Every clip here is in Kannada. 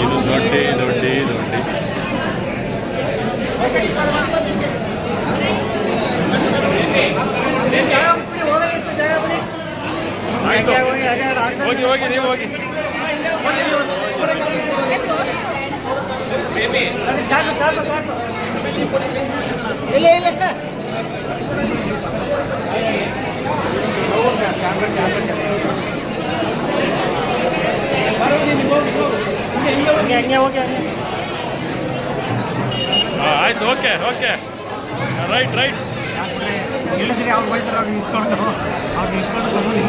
ಇದು ದೊಡ್ಡಿ ದೊಡ್ಡಿ ದೊಡ್ಡಿ ಆಯ್ತು, ಹೋಗಿ ಹೋಗಿ ನೀವು ಹೋಗಿ. ಇಲ್ಲ ಇಲ್ಲ ಆಯ್ತು, ಓಕೆ ಓಕೆ, ರೈಟ್ ರೈಟ್. ಇಲ್ಲ ಸರಿ, ಅವ್ರು ಹೋಯ್ತಾರೆ, ಅವ್ರಿಗೆ ಇಸ್ಕೊಂಡು ಸುಮ್ಮನೆ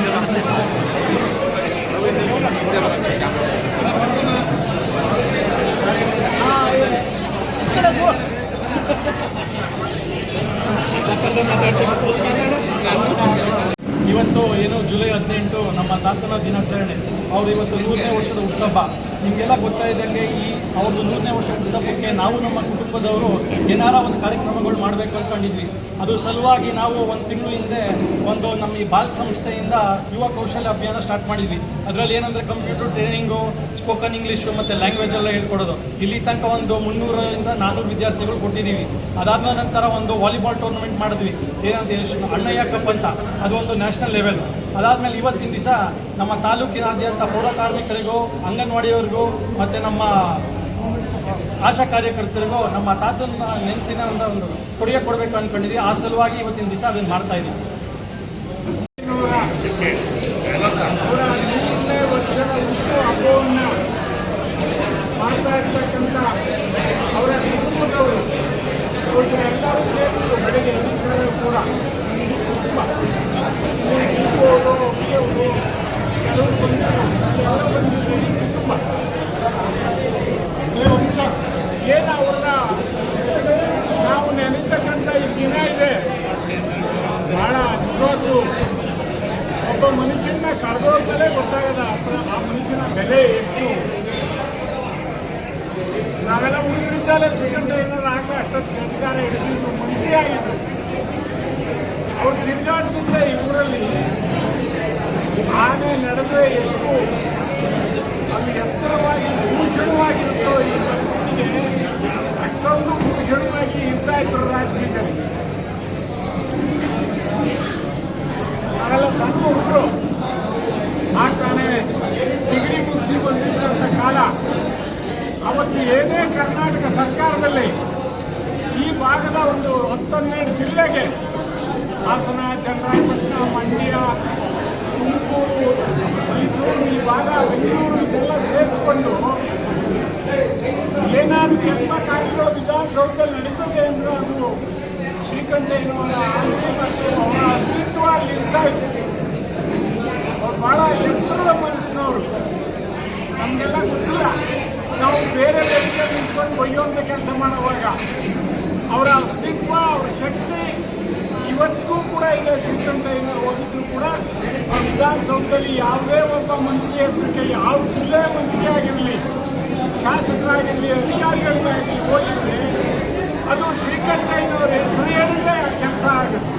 ಇವತ್ತು ಏನು ಜುಲೈ 18 ನಮ್ಮ ತಾತನ ದಿನಾಚರಣೆ. ಅವರು ಇವತ್ತು 100ನೇ ವರ್ಷದ ಹುಟ್ಟುಹಬ್ಬ. ನಿಮಗೆಲ್ಲ ಗೊತ್ತಾಯಿದ್ದಂಗೆ ಅವ್ರದ್ದು 100ನೇ ವರ್ಷ ಹುಟ್ಟುಹಬ್ಬಕ್ಕೆ ನಾವು ನಮ್ಮ ಕುಟುಂಬದವರು ಏನಾರ ಒಂದು ಕಾರ್ಯಕ್ರಮಗಳು ಮಾಡಬೇಕು ಅಂದ್ಕೊಂಡಿದ್ವಿ. ಅದ್ರ ಸಲುವಾಗಿ ನಾವು ಒಂದು ತಿಂಗಳು ಹಿಂದೆ ನಮ್ಮ ಈ ಬಾಲ್ ಸಂಸ್ಥೆಯಿಂದ ಯುವ ಕೌಶಲ್ಯ ಅಭಿಯಾನ ಸ್ಟಾರ್ಟ್ ಮಾಡಿದ್ವಿ. ಅದರಲ್ಲಿ ಏನಂದರೆ ಕಂಪ್ಯೂಟರ್ ಟ್ರೈನಿಂಗು, ಸ್ಪೋಕನ್ ಇಂಗ್ಲೀಷು ಮತ್ತು ಲ್ಯಾಂಗ್ವೇಜ್ ಎಲ್ಲ ಹೇಳ್ಕೊಡೋದು. ಇಲ್ಲಿ ತನಕ ಒಂದು 300ರಿಂದ 400 ವಿದ್ಯಾರ್ಥಿಗಳು ಕೊಟ್ಟಿದ್ದೀವಿ. ಅದಾದ ನಂತರ ಒಂದು ವಾಲಿಬಾಲ್ ಟೂರ್ನಮೆಂಟ್ ಮಾಡಿದ್ವಿ, ಏನಂತ ಅಣ್ಣಯ್ಯ ಕಪ್ ಅಂತ, ಅದು ಒಂದು ನ್ಯಾಷನಲ್ ಲೆವೆಲ್. ಅದಾದಮೇಲೆ ಇವತ್ತಿನ ದಿವಸ ನಮ್ಮ ತಾಲೂಕಿನಾದ್ಯಂತ ಪೌರ ಕಾರ್ಮಿಕರಿಗೂ, ಅಂಗನವಾಡಿಯವರಿಗೂ ಮತ್ತು ನಮ್ಮ ಆಶಾ ಕಾರ್ಯಕರ್ತರಿಗೂ ನಮ್ಮ ತಾತನ ನೆನಪಿನ ಒಂದು ಕೊಡುಗೆ ಕೊಡಬೇಕು ಅಂದ್ಕೊಂಡಿದ್ವಿ. ಆ ಸಲುವಾಗಿ ಇವತ್ತಿನ ದಿವಸ ಅದನ್ನು ಮಾಡ್ತಾ ಇದ್ದೀವಿ. 100ನೇ ವರ್ಷದ ಹುಟ್ಟು ಹಬ್ಬವನ್ನು ಮಾಡ್ತಾ ಇರ್ತಕ್ಕಂಥ ಅವರ ಕುಟುಂಬದವರು ಎಲ್ಲರೂ ಸೇರಿದ್ರು. ಬೆಳಗ್ಗೆ ಎನಿಸಲು ಕೂಡ ಇಡೀ ಕುಟುಂಬ, ಇರ್ಬೋದು, ಒಬ್ಬರು ಕೆಲವರು ಬಂದರು, ಎಲ್ಲ ಬಂದಿದ್ರು. ಇಡೀ ಕುಟುಂಬ ಏನು ಅವ್ರನ್ನ ನಾವು ನೆನೀತಕ್ಕಂಥ ಈ ದಿನ ಇದೆ. ಭಾಳ ನಿಜವಾಗ್ಲೂ ಒಬ್ಬ ಮನುಷ್ಯನ ಕಳೆದೋದ್ಮೇಲೆ ಗೊತ್ತಾಗದ ಆ ಮನುಷ್ಯನ ಬೆಲೆ ಎಷ್ಟು. ನಾವೆಲ್ಲ ಹುಡುಗರಿದ್ದಾಲೆ ಸೆಕೆಂಡ್ ಏನಾರು ಆಗ ಅಷ್ಟೊತ್ತು ಅಧಿಕಾರ ಹಿಡಿದಿದ್ದು, ಮಂತ್ರಿ ಆಗಿದ್ರು. ಅವ್ರು ತಿರುಗಾಡ್ತಿದ್ರೆ ಈ ಊರಲ್ಲಿ ಆನೆ ನಡೆದ್ರೆ ಎಷ್ಟು ಅದು ಎತ್ತರವಾಗಿ ಭೂಷಣವಾಗಿರುತ್ತೋ ಈ ಪರಿಸ್ಥಿತಿಗೆ ಅಷ್ಟೊಂದು ಭೂಷಣವಾಗಿ ಇರ್ತಾ ಇದ್ರು ರಾಜಕೀಯದಲ್ಲಿ. ನಾವೆಲ್ಲ ಸಣ್ಣ ಹುಡುಗರು ಆಗ್ತಾನೆ ಡಿಗ್ರಿ ಮುಗಿಸಿ ಬಂದಿದ್ದಂಥ ಕಾಲ. ಅವತ್ತು ಏನೇ ಕರ್ನಾಟಕ ಸರ್ಕಾರದಲ್ಲಿ ಈ ಭಾಗದ ಒಂದು 10-12 ಜಿಲ್ಲೆಗೆ ಹಾಸನ, ಚನ್ನರಾಯಪಟ್ಟಣ, ಮಂಡ್ಯ, ತುಮಕೂರು, ಮೈಸೂರು, ಈ ಭಾಗ, ಬೆಂಗಳೂರು ಇದೆಲ್ಲ ಸೇರಿಸಿಕೊಂಡು ಏನಾದ್ರು ಕೆಲಸ ಕಾರ್ಯಗಳು ವಿಧಾನಸೌಧದಲ್ಲಿ ನಡೀತದೆ ಅಂದರೆ ಅದು ಶ್ರೀಕಂಠಯ್ಯನವರ ಆಜ್ಞೆ ಮತ್ತು ಅವರ ಅಸ್ತಿತ್ವ ಅಲ್ಲಿ ಇರ್ತಾ ಇತ್ತು. ಅವ್ರು ಭಾಳ ಎತ್ತರದ ಮನಸ್ಸಿನವರು. ನಮಗೆಲ್ಲ ಗೊತ್ತಿಲ್ಲ, ನಾವು ಬೇರೆ ಬೇರೆ ನಿಂತ್ಕೊಂಡು ಒಯ್ಯುವಂಥ ಕೆಲಸ ಮಾಡುವಾಗ ಅವರ ಅಸ್ತಿತ್ವ, ಅವರ ಶಕ್ತಿ ಇವತ್ತಿಗೂ ಕೂಡ ಇದೆ. ಶ್ರೀಕಂಠಯ್ಯನವರು ಹೋಗಿದ್ರು ಕೂಡ ಆ ವಿಧಾನಸೌಧದಲ್ಲಿ ಯಾವುದೇ ಒಬ್ಬ ಮಂತ್ರಿ ಎದುರಿಗೆ, ಯಾವ ಜಿಲ್ಲೆ ಮಂತ್ರಿ ಆಗಿರಲಿ, ಶಾಸಕರಾಗಿರಲಿ, ಅಧಿಕಾರಿಗಳಿಗಾಗಲಿ ಹೋಗಿದ್ರೆ ಅದು ಶ್ರೀಕಂಠಯ್ಯನವರ ಹೆಸರು ಹೇಳಿದ್ರೆ ಆ ಕೆಲಸ ಆಗುತ್ತೆ.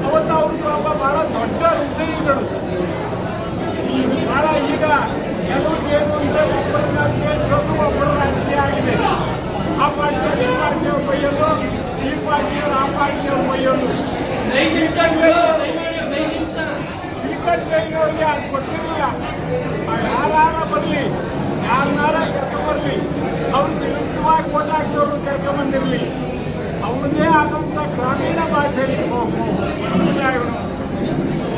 ಅವತ್ತು ಅವರು ಪಾಪ ಭಾಳ ದೊಡ್ಡ ಹೃದಯಗಳು. ಈ ಭಾಳ ಈಗ ಕೆಲವ್ರಿಗೆ ಏನು ಅಂದರೆ ಒಬ್ಬರನ್ನ ದ್ವೇಷಿಸೋದು, ಒಬ್ಬರ ರಾಜಕೀಯ ಆಗಿದೆ. ಆ ಪಾರ್ಟಿಯವರು ಈ ಪಾರ್ಟಿಯವ್ರು ಬೈಯೋದು, ಈ ಪಾರ್ಟಿಯವರು ಆ ಪಾರ್ಟಿಯವ್ರು ಬೈಯೋದು. ಶ್ರೀಕಂಠಯ್ಯನವ್ರಿಗೆ ಅದು ಗೊತ್ತಿರಲಿಲ್ಲ. ಯಾರ ಬರಲಿ, ಯಾರನ್ನಾರ ಕರ್ಕೊಂಬರಲಿ, ಅವ್ರ ವಿರುದ್ಧವಾಗಿ ಓಟ್ ಹಾಕಿದವ್ರನ್ನ ಕರ್ಕೊಂಬಂದಿರಲಿ, ಅವ್ರದ್ದೇ ಆದಂಥ ಗ್ರಾಮೀಣ ಭಾಷೆಯಲ್ಲಿ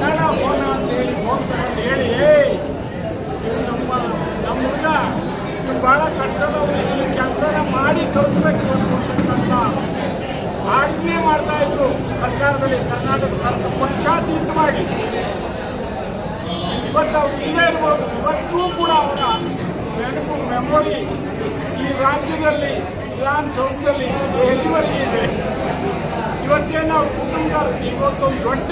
ನಾಳೆ ಫೋನ್ ಅಂತೇಳಿ ಫೋನ್ ತಗೊಂಡು ಹೇಳಿ, ಇವು ನಮ್ಮ ಹುಡುಗ ಇವು ಭಾಳ ಕಟ್ಟದವ್ರು, ಈ ಕೆಲಸನ ಮಾಡಿ ಕಳಿಸ್ಬೇಕು ಅಂತಕ್ಕಂಥ ಆಜ್ಞೆ ಮಾಡ್ತಾಯಿದ್ರು ಸರ್ಕಾರದಲ್ಲಿ. ಕರ್ನಾಟಕ ಸರ್ಕಾರ ಪಕ್ಷಾತೀತವಾಗಿ ಇವತ್ತು ಅವ್ರು ಇಲ್ಲೇ ಇರ್ಬೋದು. ಇವತ್ತೂ ಕೂಡ ಅವರ ನೆನಪು, ಮೆಮೊರಿ ಈ ರಾಜ್ಯದಲ್ಲಿ, ವಿಧಾನಸೌಧದಲ್ಲಿ ದೆಹಲಿವರೆಗೆ ಇದೆ. ಇವತ್ತೇನು ಅವ್ರ ಕುಟುಂಬದವ್ರು ಇವತ್ತೊಂದು ದೊಡ್ಡ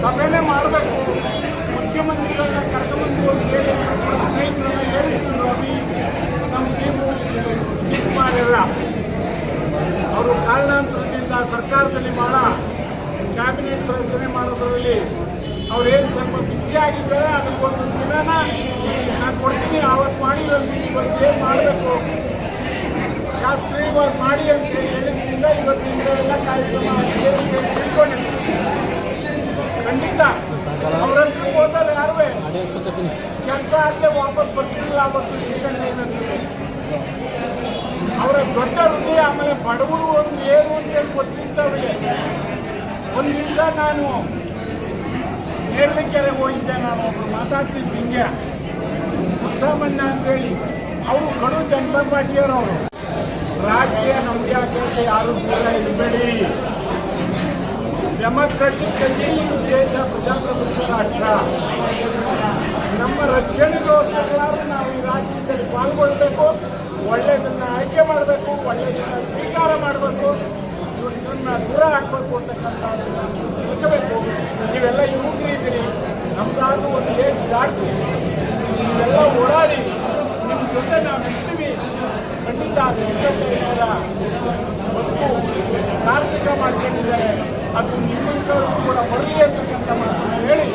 ಸಭೆನೇ ಮಾಡಬೇಕು, ಮುಖ್ಯಮಂತ್ರಿಗಳನ್ನ ಕರ್ಕೊಂಬಂದು ಹೇಳಿ ಕೂಡ ಸ್ನೇಹಿತರನ್ನ ಹೇಳಿದ್ರು. ರವಿ, ನಮ್ಮ ಟೀಮು ಅವ್ರೇನು ಸ್ವಲ್ಪ ಬಿಸಿ ಆಗಿದ್ದಾರೆ ಅದಕ್ಕೊಂದು ದಿನನ ನಾನು ಕೊಡ್ತೀನಿ. ಆವತ್ತು ಮಾಡಿರೋದು ಇವತ್ತು ಏನು ಮಾಡಬೇಕು ಶಾಸ್ತ್ರೀಯವಾಗಿ ಮಾಡಿ ಅಂತೇಳಿ ಹೇಳಿದ್ರಿಂದ ಇವತ್ತಿಂದ ಎಲ್ಲ ಕಾರ್ಯಕ್ರಮ ಆಗಿದೆ ಅಂತೇಳಿ ತಿಳ್ಕೊಂಡಿದ್ದೀನಿ. ಖಂಡಿತ ಅವ್ರ ಹತ್ರಕ್ಕೆ ಹೋದರೆ ಯಾರು ಕೆಲಸ ಆಗದೆ ವಾಪಸ್ ಬರ್ತಿರಲಿಲ್ಲ ಅವತ್ತು ಶ್ರೀಕಂಠಯ್ಯನಂದ್ರೆ. ಅವರ ದೊಡ್ಡ ಹೃದಯ, ಆಮೇಲೆ ಬಡವರು ಒಂದು ಏನು ಅಂತೇಳಿ ಗೊತ್ತಿದ್ದವರಿಗೆ. ಒಂದು ದಿವಸ ನಾನು ನೇರ್ಲಿಕೆರೆಗೆ ಹೋಗಿದ್ದೆ, ನಾನು ಒಬ್ರು ಮಾತಾಡ್ತಿದ್ದೆ ಹಿಂಗೆ ಉತ್ಸಾಮಣ್ಣ ಅಂತೇಳಿ. ಅವರು ಕಡು ಜನತಾ ಪಾರ್ಟಿಯವರು. ಅವರು ರಾಜಕೀಯ ನಮಗೆ ಆಗಕ್ಕೆ ಯಾರು ದೂರ ಇರಬೇಡಿ. ಡೆಮೋಕ್ರೆಟಿಕ್ ಕಂಟ್ರಿ, ಇದು ದೇಶ ಪ್ರಜಾಪ್ರಭುತ್ವ ರಾಷ್ಟ್ರ. ನಮ್ಮ ರಕ್ಷಣೆಗೋಸ್ಕರ ನಾವು ಈ ರಾಜಕೀಯದಲ್ಲಿ ಪಾಲ್ಗೊಳ್ಬೇಕು. ಒಳ್ಳೆಯದನ್ನು ಆಯ್ಕೆ ಮಾಡಬೇಕು, ಒಳ್ಳೆಯದನ್ನು ಸ್ವೀಕಾರ ಮಾಡಬೇಕು, ದುಷ್ಟರನ್ನ ದೂರ ಹಾಕಬೇಕು ಅಂತಕ್ಕಂಥದ್ದನ್ನು ನೀವು ತಿಳ್ಕೋಬೇಕು. ನೀವೆಲ್ಲ ಯುವಕರಿದ್ದೀರಿ, ನಮ್ದಾದ್ರೂ ಒಂದು ಏಜ್ ದಾಟಿ ನೀವೆಲ್ಲ ಓಡಾಡಿ ನಿಮ್ಮ ಜೊತೆ ನಾವು ಇರ್ತೀವಿ. ಖಂಡಿತ ಶ್ರೀಕಂಠಯ್ಯನವರ ಬದುಕು ಸಾರ್ಥಕ ಮಾಡ್ಕೊಂಡಿದ್ದಾರೆ. ಅದು ನಿಮ್ಮೆಲ್ಲರಿಗೂ ಕೂಡ ಬರಲಿ ಅಂತಕ್ಕಂಥ ಮಾತನ್ನು ಹೇಳಿ